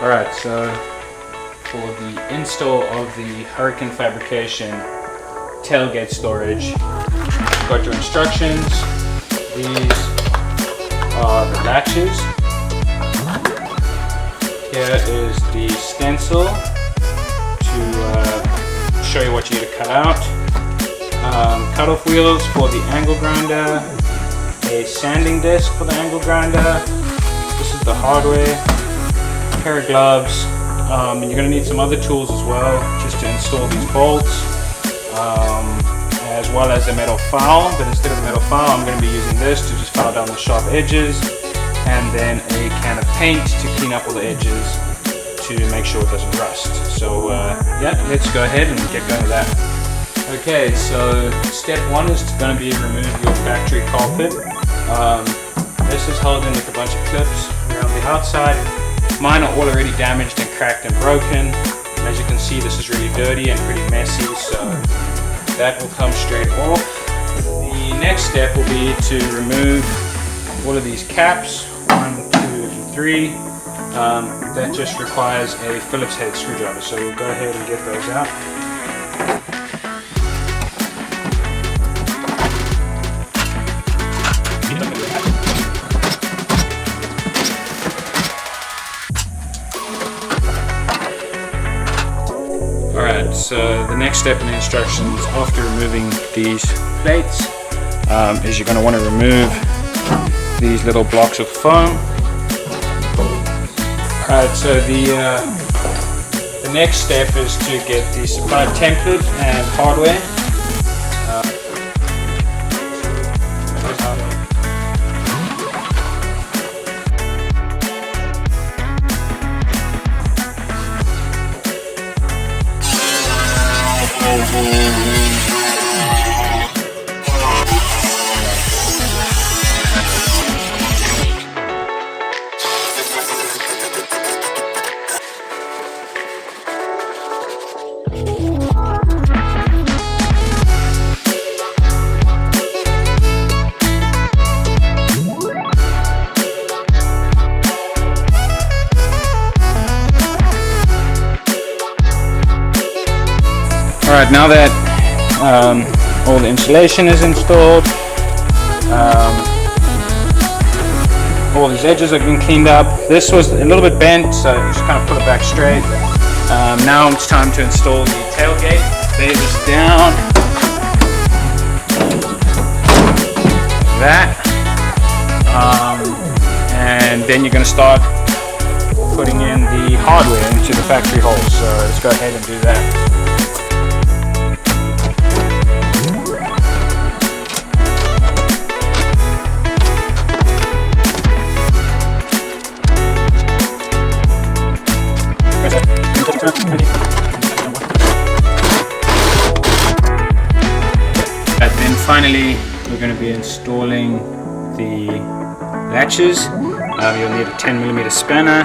Alright, so for the install of the Huracan Fabrication tailgate storage, you've got your instructions. These are the latches. Here is the stencil to show you what you need to cut out. Cut-off wheels for the angle grinder, a sanding disc for the angle grinder. This is the hardware, a pair of gloves, and you're going to need some other tools as well just to install these bolts, as well as a metal file. But instead of the metal file, I'm going to be using this to just file down the sharp edges, and then a can of paint to clean up all the edges to make sure it doesn't rust. So yeah, let's go ahead and get going with that. Okay, so step one is going to be remove your factory carpet. This is held in with a bunch of clips around the outside. Mine are all already damaged and cracked and broken. As you can see, this is really dirty and pretty messy, so that will come straight off. The next step will be to remove all of these caps, 1, 2, and 3. That just requires a Phillips head screwdriver, so we'll go ahead and get those out. Alright, so the next step in the instructions after removing these plates is you're going to want to remove these little blocks of foam. Alright, so the next step is to get the supplied template and hardware. Alright, now that all the insulation is installed, all these edges have been cleaned up. This was a little bit bent, so just kind of put it back straight. Now it's time to install the tailgate. Lay this down. That. And then you're going to start putting in the hardware into the factory holes. So let's go ahead and do that. And then finally we're going to be installing the latches. You'll need a 10mm spanner